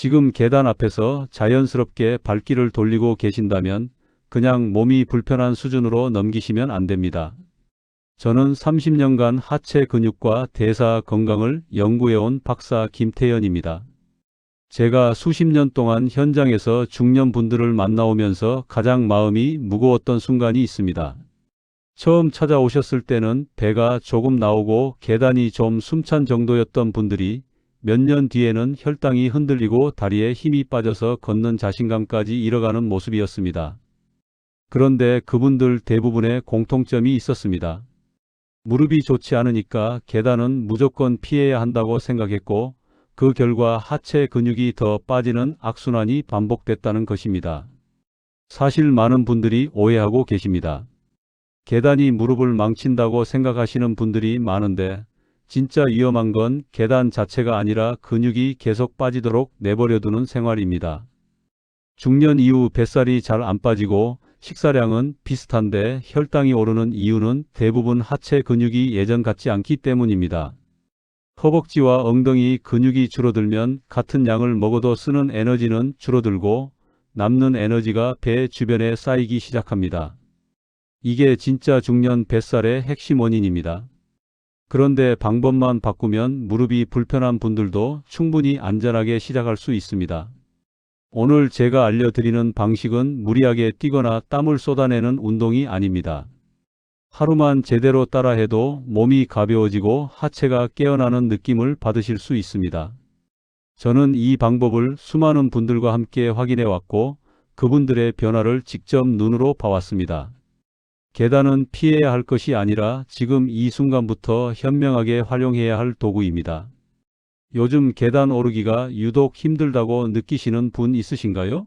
지금 계단 앞에서 자연스럽게 발길을 돌리고 계신다면 그냥 몸이 불편한 수준으로 넘기시면 안 됩니다. 저는 30년간 하체 근육과 대사 건강을 연구해온 박사 김태현입니다. 제가 수십 년 동안 현장에서 중년분들을 만나오면서 가장 마음이 무거웠던 순간이 있습니다. 처음 찾아오셨을 때는 배가 조금 나오고 계단이 좀 숨찬 정도였던 분들이 몇 년 뒤에는 혈당이 흔들리고 다리에 힘이 빠져서 걷는 자신감까지 잃어가는 모습이었습니다. 그런데 그분들 대부분의 공통점이 있었습니다. 무릎이 좋지 않으니까 계단은 무조건 피해야 한다고 생각했고 그 결과 하체 근육이 더 빠지는 악순환이 반복됐다는 것입니다. 사실 많은 분들이 오해하고 계십니다. 계단이 무릎을 망친다고 생각하시는 분들이 많은데 진짜 위험한 건 계단 자체가 아니라 근육이 계속 빠지도록 내버려두는 생활입니다. 중년 이후 뱃살이 잘 안 빠지고 식사량은 비슷한데 혈당이 오르는 이유는 대부분 하체 근육이 예전 같지 않기 때문입니다. 허벅지와 엉덩이 근육이 줄어들면 같은 양을 먹어도 쓰는 에너지는 줄어들고 남는 에너지가 배 주변에 쌓이기 시작합니다. 이게 진짜 중년 뱃살의 핵심 원인입니다. 그런데 방법만 바꾸면 무릎이 불편한 분들도 충분히 안전하게 시작할 수 있습니다. 오늘 제가 알려드리는 방식은 무리하게 뛰거나 땀을 쏟아내는 운동이 아닙니다. 하루만 제대로 따라해도 몸이 가벼워지고 하체가 깨어나는 느낌을 받으실 수 있습니다. 저는 이 방법을 수많은 분들과 함께 확인해 왔고 그분들의 변화를 직접 눈으로 봐왔습니다. 계단은 피해야 할 것이 아니라 지금 이 순간부터 현명하게 활용해야 할 도구입니다. 요즘 계단 오르기가 유독 힘들다고 느끼시는 분 있으신가요?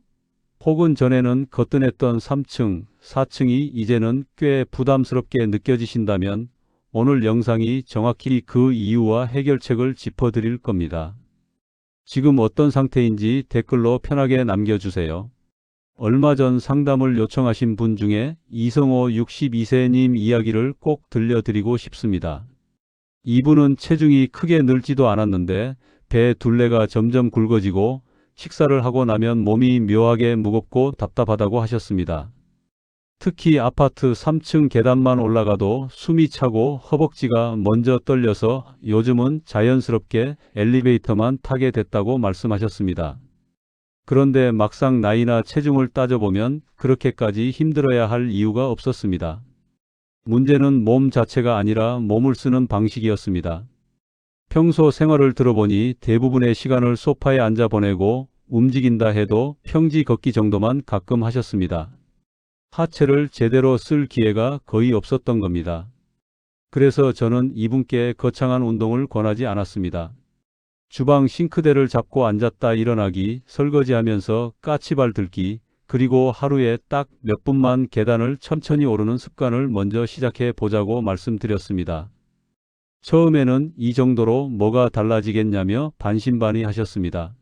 혹은 전에는 거뜬했던 3층, 4층이 이제는 꽤 부담스럽게 느껴지신다면 오늘 영상이 정확히 그 이유와 해결책을 짚어드릴 겁니다. 지금 어떤 상태인지 댓글로 편하게 남겨주세요. 얼마 전 상담을 요청하신 분 중에 이성호 62세님 이야기를 꼭 들려드리고 싶습니다. 이분은 체중이 크게 늘지도 않았는데 배 둘레가 점점 굵어지고 식사를 하고 나면 몸이 묘하게 무겁고 답답하다고 하셨습니다. 특히 아파트 3층 계단만 올라가도 숨이 차고 허벅지가 먼저 떨려서 요즘은 자연스럽게 엘리베이터만 타게 됐다고 말씀하셨습니다. 그런데 막상 나이나 체중을 따져보면 그렇게까지 힘들어야 할 이유가 없었습니다. 문제는 몸 자체가 아니라 몸을 쓰는 방식이었습니다. 평소 생활을 들어보니 대부분의 시간을 소파에 앉아 보내고 움직인다 해도 평지 걷기 정도만 가끔 하셨습니다. 하체를 제대로 쓸 기회가 거의 없었던 겁니다. 그래서 저는 이분께 거창한 운동을 권하지 않았습니다. 주방 싱크대를 잡고 앉았다 일어나기, 설거지하면서 까치발 들기, 그리고 하루에 딱 몇 분만 계단을 천천히 오르는 습관을 먼저 시작해 보자고 말씀드렸습니다. 처음에는 이 정도로 뭐가 달라지겠냐며 반신반의하셨습니다.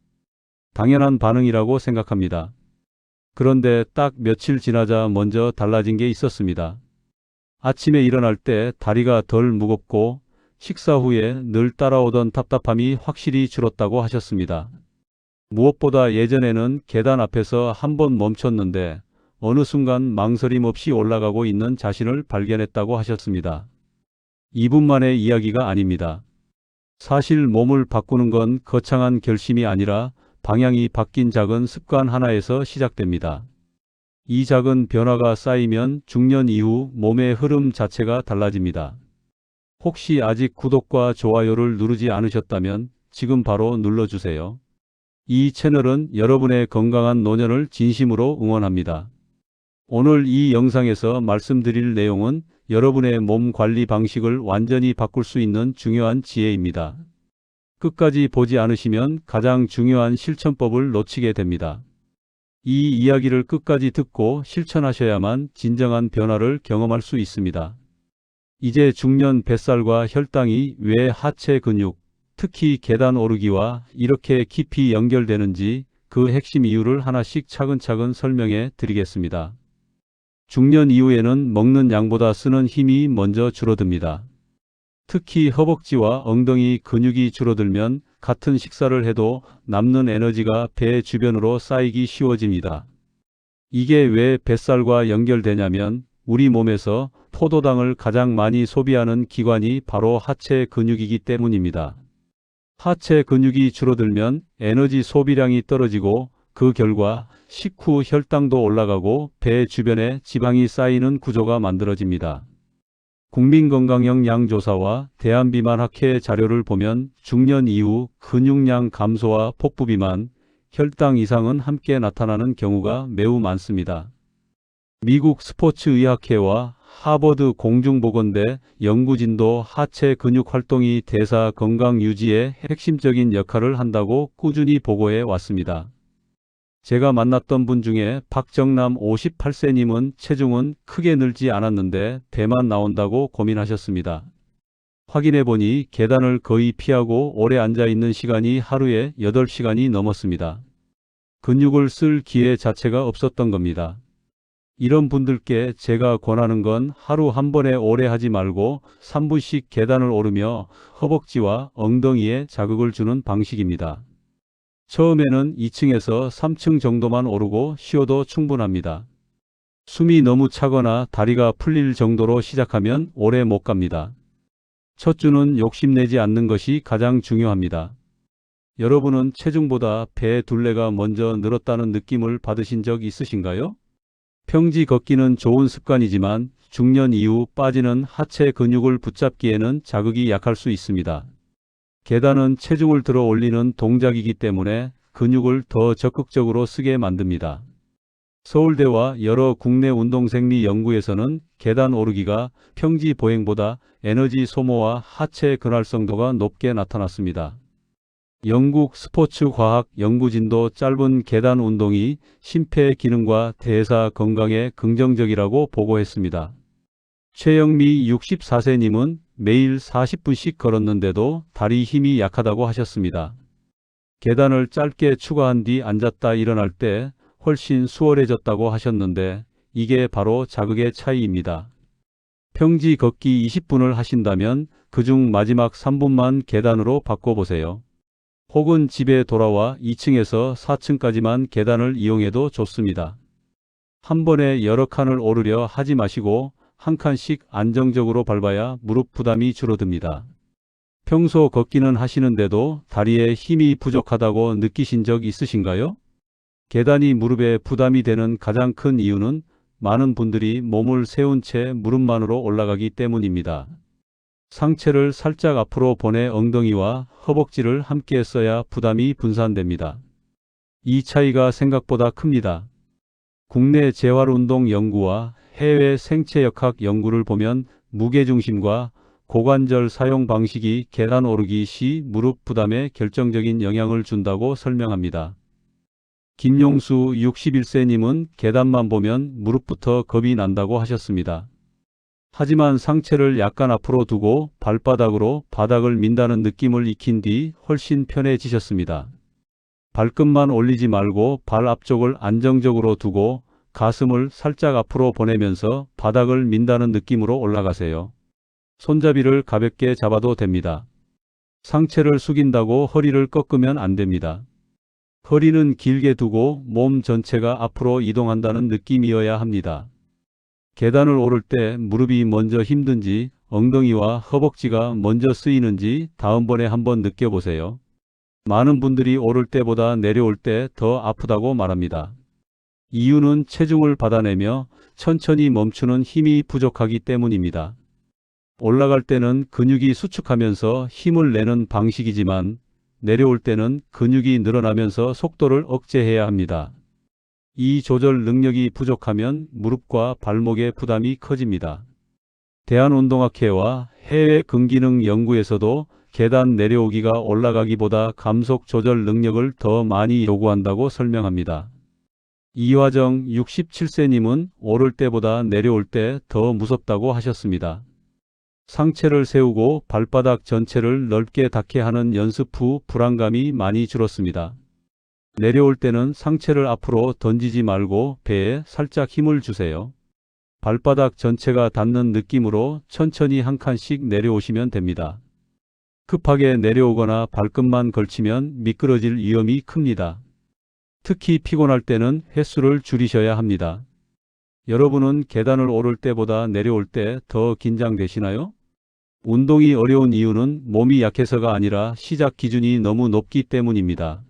당연한 반응이라고 생각합니다. 그런데 딱 며칠 지나자 먼저 달라진 게 있었습니다. 아침에 일어날 때 다리가 덜 무겁고 식사 후에 늘 따라오던 답답함이 확실히 줄었다고 하셨습니다. 무엇보다 예전에는 계단 앞에서 한번 멈췄는데 어느 순간 망설임 없이 올라가고 있는 자신을 발견했다고 하셨습니다. 이분만의 이야기가 아닙니다. 사실 몸을 바꾸는 건 거창한 결심이 아니라 방향이 바뀐 작은 습관 하나에서 시작됩니다. 이 작은 변화가 쌓이면 중년 이후 몸의 흐름 자체가 달라집니다. 혹시 아직 구독과 좋아요를 누르지 않으셨다면 지금 바로 눌러주세요. 이 채널은 여러분의 건강한 노년을 진심으로 응원합니다. 오늘 이 영상에서 말씀드릴 내용은 여러분의 몸 관리 방식을 완전히 바꿀 수 있는 중요한 지혜입니다. 끝까지 보지 않으시면 가장 중요한 실천법을 놓치게 됩니다. 이 이야기를 끝까지 듣고 실천하셔야만 진정한 변화를 경험할 수 있습니다. 이제 중년 뱃살과 혈당이 왜 하체 근육, 특히 계단 오르기와 이렇게 깊이 연결되는지 그 핵심 이유를 하나씩 차근차근 설명해 드리겠습니다. 중년 이후에는 먹는 양보다 쓰는 힘이 먼저 줄어듭니다. 특히 허벅지와 엉덩이 근육이 줄어들면 같은 식사를 해도 남는 에너지가 배 주변으로 쌓이기 쉬워집니다. 이게 왜 뱃살과 연결되냐면 우리 몸에서 포도당을 가장 많이 소비하는 기관이 바로 하체 근육이기 때문입니다. 하체 근육이 줄어들면 에너지 소비량이 떨어지고 그 결과 식후 혈당도 올라가고 배 주변에 지방이 쌓이는 구조가 만들어집니다. 국민건강영양조사와 대한비만학회 자료를 보면 중년 이후 근육량 감소와 복부비만, 혈당 이상은 함께 나타나는 경우가 매우 많습니다. 미국 스포츠의학회와 하버드 공중보건대 연구진도 하체 근육 활동이 대사 건강 유지에 핵심적인 역할을 한다고 꾸준히 보고해 왔습니다. 제가 만났던 분 중에 박정남 58세님은 체중은 크게 늘지 않았는데 배만 나온다고 고민하셨습니다. 확인해보니 계단을 거의 피하고 오래 앉아있는 시간이 하루에 8시간이 넘었습니다. 근육을 쓸 기회 자체가 없었던 겁니다. 이런 분들께 제가 권하는 건 하루 한 번에 오래 하지 말고 3분씩 계단을 오르며 허벅지와 엉덩이에 자극을 주는 방식입니다. 처음에는 2층에서 3층 정도만 오르고 쉬어도 충분합니다. 숨이 너무 차거나 다리가 풀릴 정도로 시작하면 오래 못 갑니다. 첫 주는 욕심내지 않는 것이 가장 중요합니다. 여러분은 체중보다 배 둘레가 먼저 늘었다는 느낌을 받으신 적 있으신가요? 평지 걷기는 좋은 습관이지만 중년 이후 빠지는 하체 근육을 붙잡기에는 자극이 약할 수 있습니다. 계단은 체중을 들어 올리는 동작이기 때문에 근육을 더 적극적으로 쓰게 만듭니다. 서울대와 여러 국내 운동생리 연구에서는 계단 오르기가 평지 보행보다 에너지 소모와 하체 근활성도가 높게 나타났습니다. 영국 스포츠과학 연구진도 짧은 계단 운동이 심폐 기능과 대사 건강에 긍정적이라고 보고했습니다. 최영미 64세님은 매일 40분씩 걸었는데도 다리 힘이 약하다고 하셨습니다. 계단을 짧게 추가한 뒤 앉았다 일어날 때 훨씬 수월해졌다고 하셨는데 이게 바로 자극의 차이입니다. 평지 걷기 20분을 하신다면 그중 마지막 3분만 계단으로 바꿔보세요. 혹은 집에 돌아와 2층에서 4층까지만 계단을 이용해도 좋습니다. 한 번에 여러 칸을 오르려 하지 마시고 한 칸씩 안정적으로 밟아야 무릎 부담이 줄어듭니다. 평소 걷기는 하시는데도 다리에 힘이 부족하다고 느끼신 적 있으신가요? 계단이 무릎에 부담이 되는 가장 큰 이유는 많은 분들이 몸을 세운 채 무릎만으로 올라가기 때문입니다. 상체를 살짝 앞으로 보내 엉덩이와 허벅지를 함께 써야 부담이 분산됩니다. 이 차이가 생각보다 큽니다. 국내 재활운동 연구와 해외 생체역학 연구를 보면 무게중심과 고관절 사용 방식이 계단 오르기 시 무릎 부담에 결정적인 영향을 준다고 설명합니다. 김용수 61세님은 계단만 보면 무릎부터 겁이 난다고 하셨습니다. 하지만 상체를 약간 앞으로 두고 발바닥으로 바닥을 민다는 느낌을 익힌 뒤 훨씬 편해지셨습니다. 발끝만 올리지 말고 발 앞쪽을 안정적으로 두고 가슴을 살짝 앞으로 보내면서 바닥을 민다는 느낌으로 올라가세요. 손잡이를 가볍게 잡아도 됩니다. 상체를 숙인다고 허리를 꺾으면 안 됩니다. 허리는 길게 두고 몸 전체가 앞으로 이동한다는 느낌이어야 합니다. 계단을 오를 때 무릎이 먼저 힘든지 엉덩이와 허벅지가 먼저 쓰이는지 다음번에 한번 느껴보세요. 많은 분들이 오를 때보다 내려올 때 더 아프다고 말합니다. 이유는 체중을 받아내며 천천히 멈추는 힘이 부족하기 때문입니다. 올라갈 때는 근육이 수축하면서 힘을 내는 방식이지만 내려올 때는 근육이 늘어나면서 속도를 억제해야 합니다. 이 조절 능력이 부족하면 무릎과 발목의 부담이 커집니다. 대한운동학회와 해외 근기능 연구에서도 계단 내려오기가 올라가기보다 감속 조절 능력을 더 많이 요구한다고 설명합니다. 이화정 67세님은 오를 때보다 내려올 때 더 무섭다고 하셨습니다. 상체를 세우고 발바닥 전체를 넓게 닿게 하는 연습 후 불안감이 많이 줄었습니다. 내려올 때는 상체를 앞으로 던지지 말고 배에 살짝 힘을 주세요. 발바닥 전체가 닿는 느낌으로 천천히 한 칸씩 내려오시면 됩니다. 급하게 내려오거나 발끝만 걸치면 미끄러질 위험이 큽니다. 특히 피곤할 때는 횟수를 줄이셔야 합니다. 여러분은 계단을 오를 때보다 내려올 때 더 긴장되시나요? 운동이 어려운 이유는 몸이 약해서가 아니라 시작 기준이 너무 높기 때문입니다.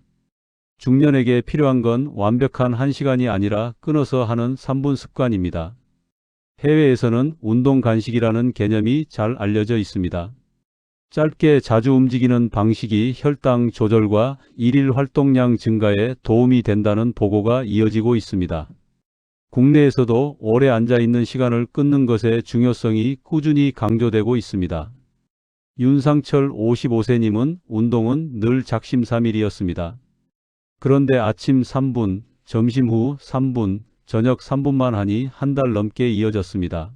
중년에게 필요한 건 완벽한 1시간이 아니라 끊어서 하는 3분 습관입니다. 해외에서는 운동 간식이라는 개념이 잘 알려져 있습니다. 짧게 자주 움직이는 방식이 혈당 조절과 일일 활동량 증가에 도움이 된다는 보고가 이어지고 있습니다. 국내에서도 오래 앉아있는 시간을 끊는 것의 중요성이 꾸준히 강조되고 있습니다. 윤상철 55세님은 운동은 늘 작심삼일이었습니다. 그런데 아침 3분, 점심 후 3분, 저녁 3분만 하니 한 달 넘게 이어졌습니다.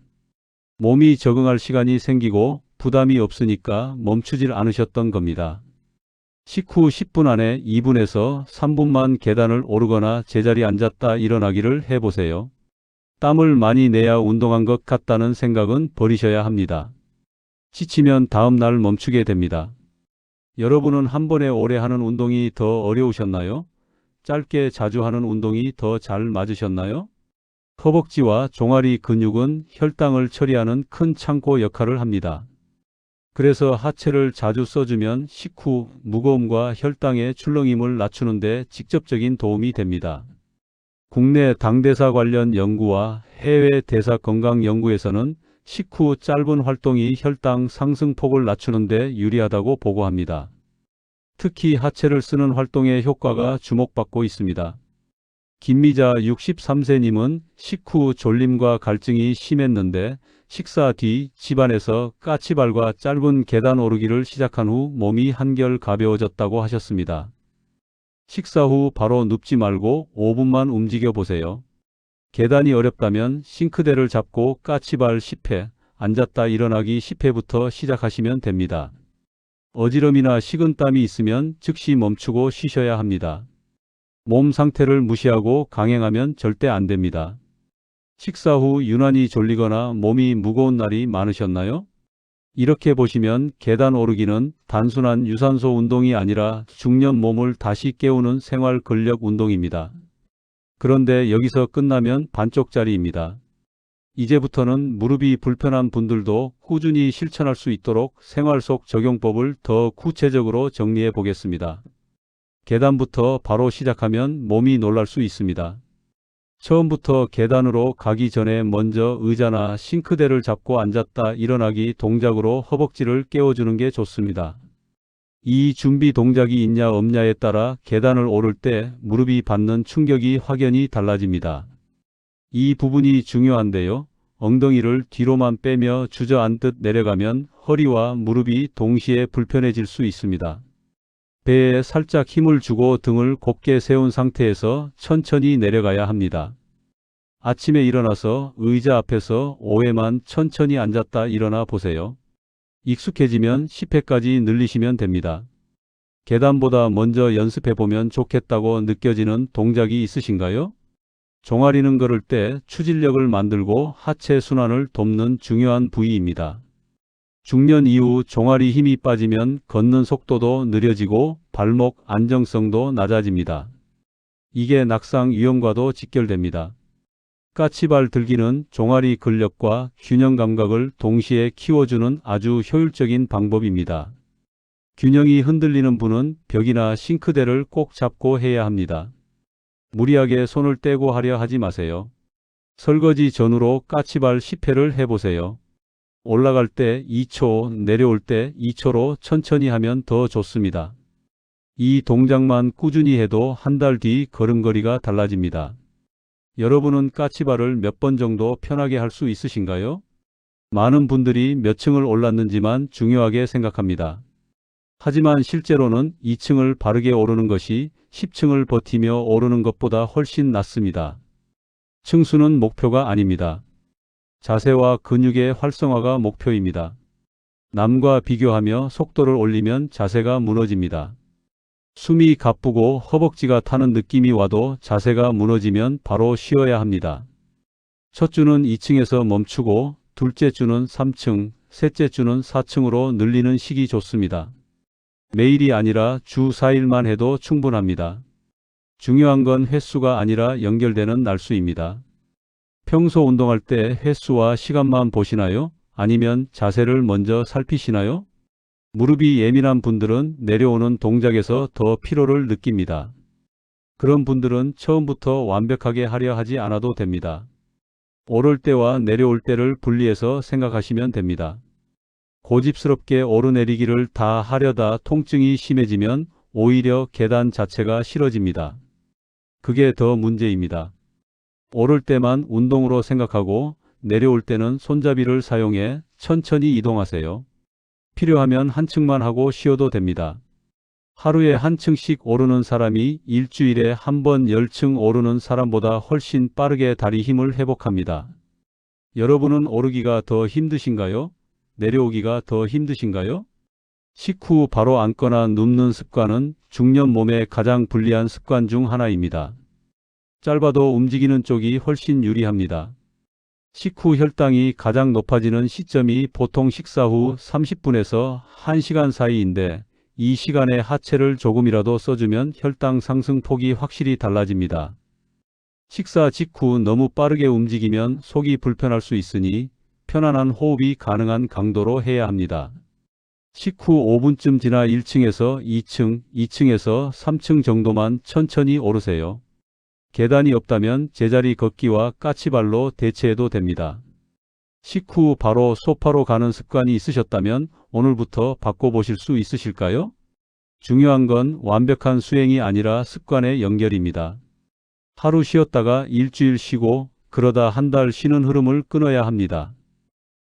몸이 적응할 시간이 생기고 부담이 없으니까 멈추질 않으셨던 겁니다. 식후 10분 안에 2분에서 3분만 계단을 오르거나 제자리 앉았다 일어나기를 해보세요. 땀을 많이 내야 운동한 것 같다는 생각은 버리셔야 합니다. 지치면 다음 날 멈추게 됩니다. 여러분은 한 번에 오래 하는 운동이 더 어려우셨나요? 짧게 자주 하는 운동이 더 잘 맞으셨나요? 허벅지와 종아리 근육은 혈당을 처리하는 큰 창고 역할을 합니다. 그래서 하체를 자주 써주면 식후 무거움과 혈당의 출렁임을 낮추는 데 직접적인 도움이 됩니다. 국내 당대사 관련 연구와 해외 대사 건강 연구에서는 식후 짧은 활동이 혈당 상승폭을 낮추는 데 유리하다고 보고합니다. 특히 하체를 쓰는 활동의 효과가 주목받고 있습니다. 김미자 63세님은 식후 졸림과 갈증이 심했는데 식사 뒤 집안에서 까치발과 짧은 계단 오르기를 시작한 후 몸이 한결 가벼워졌다고 하셨습니다. 식사 후 바로 눕지 말고 5분만 움직여 보세요. 계단이 어렵다면 싱크대를 잡고 까치발 10회, 앉았다 일어나기 10회부터 시작하시면 됩니다. 어지럼이나 식은땀이 있으면 즉시 멈추고 쉬셔야 합니다. 몸 상태를 무시하고 강행하면 절대 안 됩니다. 식사 후 유난히 졸리거나 몸이 무거운 날이 많으셨나요? 이렇게 보시면 계단 오르기는 단순한 유산소 운동이 아니라 중년 몸을 다시 깨우는 생활 근력 운동입니다. 그런데 여기서 끝나면 반쪽짜리입니다. 이제부터는 무릎이 불편한 분들도 꾸준히 실천할 수 있도록 생활 속 적용법을 더 구체적으로 정리해 보겠습니다. 계단부터 바로 시작하면 몸이 놀랄 수 있습니다. 처음부터 계단으로 가기 전에 먼저 의자나 싱크대를 잡고 앉았다 일어나기 동작으로 허벅지를 깨워주는 게 좋습니다. 이 준비 동작이 있냐 없냐에 따라 계단을 오를 때 무릎이 받는 충격이 확연히 달라집니다. 이 부분이 중요한데요. 엉덩이를 뒤로만 빼며 주저앉듯 내려가면 허리와 무릎이 동시에 불편해질 수 있습니다. 배에 살짝 힘을 주고 등을 곧게 세운 상태에서 천천히 내려가야 합니다. 아침에 일어나서 의자 앞에서 5회만 천천히 앉았다 일어나 보세요. 익숙해지면 10회까지 늘리시면 됩니다. 계단보다 먼저 연습해보면 좋겠다고 느껴지는 동작이 있으신가요? 종아리는 걸을 때 추진력을 만들고 하체 순환을 돕는 중요한 부위입니다. 중년 이후 종아리 힘이 빠지면 걷는 속도도 느려지고 발목 안정성도 낮아집니다. 이게 낙상 위험과도 직결됩니다. 까치발 들기는 종아리 근력과 균형 감각을 동시에 키워주는 아주 효율적인 방법입니다. 균형이 흔들리는 분은 벽이나 싱크대를 꼭 잡고 해야 합니다. 무리하게 손을 떼고 하려 하지 마세요. 설거지 전후로 까치발 10회를 해보세요. 올라갈 때 2초, 내려올 때 2초로 천천히 하면 더 좋습니다. 이 동작만 꾸준히 해도 한 달 뒤 걸음걸이가 달라집니다. 여러분은 까치발을 몇 번 정도 편하게 할 수 있으신가요? 많은 분들이 몇 층을 올랐는지만 중요하게 생각합니다. 하지만 실제로는 2층을 바르게 오르는 것이 10층을 버티며 오르는 것보다 훨씬 낫습니다. 층수는 목표가 아닙니다. 자세와 근육의 활성화가 목표입니다. 남과 비교하며 속도를 올리면 자세가 무너집니다. 숨이 가쁘고 허벅지가 타는 느낌이 와도 자세가 무너지면 바로 쉬어야 합니다. 첫 주는 2층에서 멈추고 둘째 주는 3층, 셋째 주는 4층으로 늘리는 식이 좋습니다. 매일이 아니라 주 4일만 해도 충분합니다. 중요한 건 횟수가 아니라 연결되는 날수입니다. 평소 운동할 때 횟수와 시간만 보시나요? 아니면 자세를 먼저 살피시나요? 무릎이 예민한 분들은 내려오는 동작에서 더 피로를 느낍니다. 그런 분들은 처음부터 완벽하게 하려 하지 않아도 됩니다. 오를 때와 내려올 때를 분리해서 생각하시면 됩니다. 고집스럽게 오르내리기를 다 하려다 통증이 심해지면 오히려 계단 자체가 싫어집니다. 그게 더 문제입니다. 오를 때만 운동으로 생각하고 내려올 때는 손잡이를 사용해 천천히 이동하세요. 필요하면 한 층만 하고 쉬어도 됩니다. 하루에 한 층씩 오르는 사람이 일주일에 한 번 10층 오르는 사람보다 훨씬 빠르게 다리 힘을 회복합니다. 여러분은 오르기가 더 힘드신가요? 내려오기가 더 힘드신가요? 식후 바로 앉거나 눕는 습관은 중년 몸에 가장 불리한 습관 중 하나입니다. 짧아도 움직이는 쪽이 훨씬 유리합니다. 식후 혈당이 가장 높아지는 시점이 보통 식사 후 30분에서 1시간 사이인데 이 시간에 하체를 조금이라도 써주면 혈당 상승 폭이 확실히 달라집니다. 식사 직후 너무 빠르게 움직이면 속이 불편할 수 있으니 편안한 호흡이 가능한 강도로 해야 합니다. 식후 5분쯤 지나 1층에서 2층, 2층에서 3층 정도만 천천히 오르세요. 계단이 없다면 제자리 걷기와 까치발로 대체해도 됩니다. 식후 바로 소파로 가는 습관이 있으셨다면 오늘부터 바꿔보실 수 있으실까요? 중요한 건 완벽한 수행이 아니라 습관의 연결입니다. 하루 쉬었다가 일주일 쉬고 그러다 한 달 쉬는 흐름을 끊어야 합니다.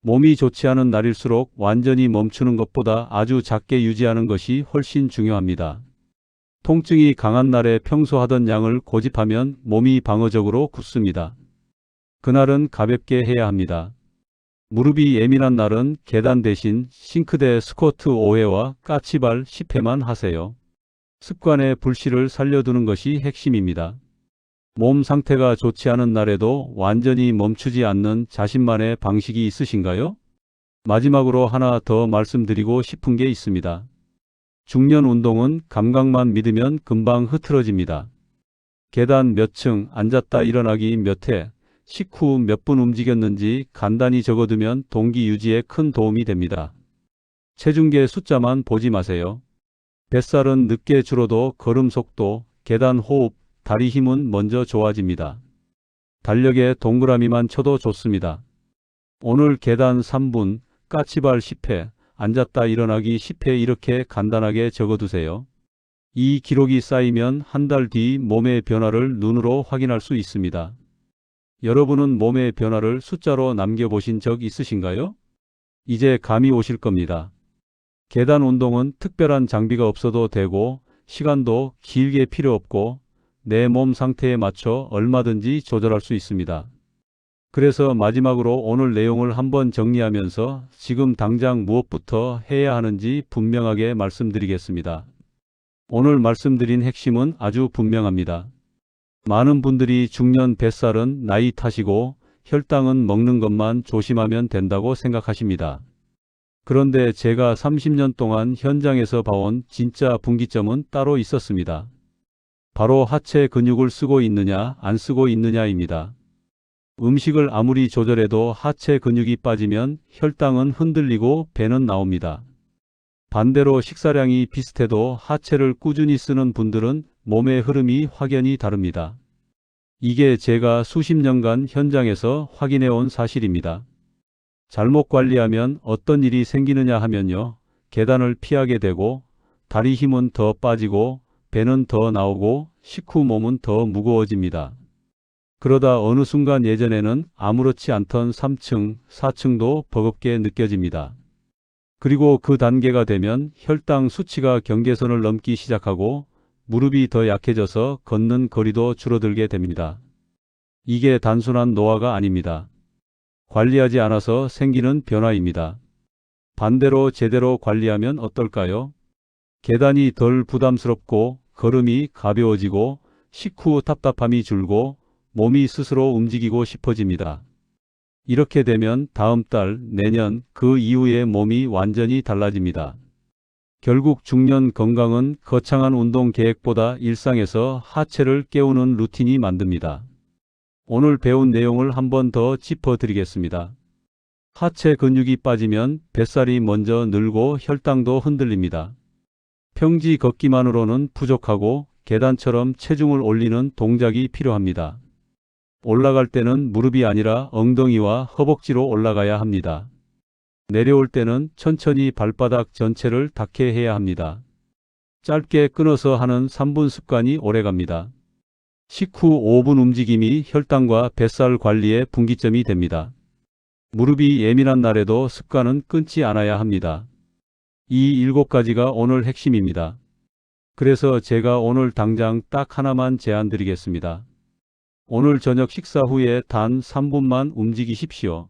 몸이 좋지 않은 날일수록 완전히 멈추는 것보다 아주 작게 유지하는 것이 훨씬 중요합니다. 통증이 강한 날에 평소 하던 양을 고집하면 몸이 방어적으로 굳습니다. 그날은 가볍게 해야 합니다. 무릎이 예민한 날은 계단 대신 싱크대 스쿼트 5회와 까치발 10회만 하세요. 습관의 불씨를 살려두는 것이 핵심입니다. 몸 상태가 좋지 않은 날에도 완전히 멈추지 않는 자신만의 방식이 있으신가요? 마지막으로 하나 더 말씀드리고 싶은 게 있습니다. 중년 운동은 감각만 믿으면 금방 흐트러집니다. 계단 몇 층, 앉았다 일어나기 몇 회, 식후 몇 분 움직였는지 간단히 적어두면 동기 유지에 큰 도움이 됩니다. 체중계 숫자만 보지 마세요. 뱃살은 늦게 줄어도 걸음 속도, 계단 호흡, 다리 힘은 먼저 좋아집니다. 달력에 동그라미만 쳐도 좋습니다. 오늘 계단 3분, 까치발 10회, 앉았다 일어나기 10회 이렇게 간단하게 적어두세요. 이 기록이 쌓이면 한 달 뒤 몸의 변화를 눈으로 확인할 수 있습니다. 여러분은 몸의 변화를 숫자로 남겨보신 적 있으신가요? 이제 감이 오실 겁니다. 계단 운동은 특별한 장비가 없어도 되고 시간도 길게 필요 없고 내 몸 상태에 맞춰 얼마든지 조절할 수 있습니다. 그래서 마지막으로 오늘 내용을 한번 정리하면서 지금 당장 무엇부터 해야 하는지 분명하게 말씀드리겠습니다. 오늘 말씀드린 핵심은 아주 분명합니다. 많은 분들이 중년 뱃살은 나이 탓이고 혈당은 먹는 것만 조심하면 된다고 생각하십니다. 그런데 제가 30년 동안 현장에서 봐온 진짜 분기점은 따로 있었습니다. 바로 하체 근육을 쓰고 있느냐 안 쓰고 있느냐입니다. 음식을 아무리 조절해도 하체 근육이 빠지면 혈당은 흔들리고 배는 나옵니다. 반대로 식사량이 비슷해도 하체를 꾸준히 쓰는 분들은 몸의 흐름이 확연히 다릅니다. 이게 제가 수십 년간 현장에서 확인해 온 사실입니다. 잘못 관리하면 어떤 일이 생기느냐 하면요. 계단을 피하게 되고 다리 힘은 더 빠지고 배는 더 나오고 식후 몸은 더 무거워집니다. 그러다 어느 순간 예전에는 아무렇지 않던 3층, 4층도 버겁게 느껴집니다. 그리고 그 단계가 되면 혈당 수치가 경계선을 넘기 시작하고 무릎이 더 약해져서 걷는 거리도 줄어들게 됩니다. 이게 단순한 노화가 아닙니다. 관리하지 않아서 생기는 변화입니다. 반대로 제대로 관리하면 어떨까요? 계단이 덜 부담스럽고 걸음이 가벼워지고 식후 답답함이 줄고 몸이 스스로 움직이고 싶어집니다. 이렇게 되면 다음 달, 내년, 그 이후에 몸이 완전히 달라집니다. 결국 중년 건강은 거창한 운동 계획보다 일상에서 하체를 깨우는 루틴이 만듭니다. 오늘 배운 내용을 한 번 더 짚어드리겠습니다. 하체 근육이 빠지면 뱃살이 먼저 늘고 혈당도 흔들립니다. 평지 걷기만으로는 부족하고 계단처럼 체중을 올리는 동작이 필요합니다. 올라갈 때는 무릎이 아니라 엉덩이와 허벅지로 올라가야 합니다. 내려올 때는 천천히 발바닥 전체를 닿게 해야 합니다. 짧게 끊어서 하는 3분 습관이 오래갑니다. 식후 5분 움직임이 혈당과 뱃살 관리의 분기점이 됩니다. 무릎이 예민한 날에도 습관은 끊지 않아야 합니다. 이 7가지가 오늘 핵심입니다. 그래서 제가 오늘 당장 딱 하나만 제안 드리겠습니다. 오늘 저녁 식사 후에 단 3분만 움직이십시오.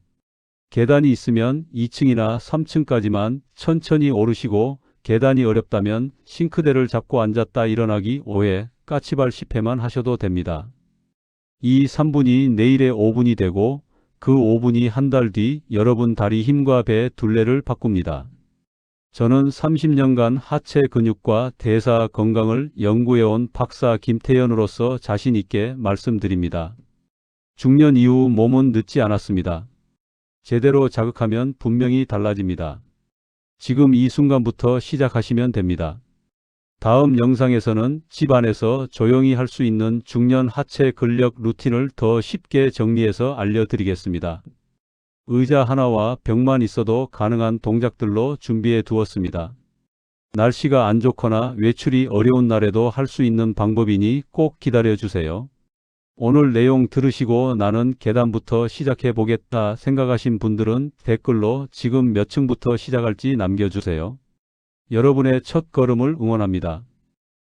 계단이 있으면 2층이나 3층까지만 천천히 오르시고, 계단이 어렵다면 싱크대를 잡고 앉았다 일어나기 5회, 까치발 10회만 하셔도 됩니다. 이 3분이 내일의 5분이 되고 그 5분이 한 달 뒤 여러분 다리 힘과 배 둘레를 바꿉니다. 저는 30년간 하체 근육과 대사 건강을 연구해온 박사 김태현으로서 자신 있게 말씀드립니다. 중년 이후 몸은 늦지 않았습니다. 제대로 자극하면 분명히 달라집니다. 지금 이 순간부터 시작하시면 됩니다. 다음 영상에서는 집 안에서 조용히 할 수 있는 중년 하체 근력 루틴을 더 쉽게 정리해서 알려드리겠습니다. 의자 하나와 벽만 있어도 가능한 동작들로 준비해 두었습니다. 날씨가 안 좋거나 외출이 어려운 날에도 할 수 있는 방법이니 꼭 기다려 주세요. 오늘 내용 들으시고 나는 계단부터 시작해 보겠다 생각하신 분들은 댓글로 지금 몇 층부터 시작할지 남겨주세요. 여러분의 첫 걸음을 응원합니다.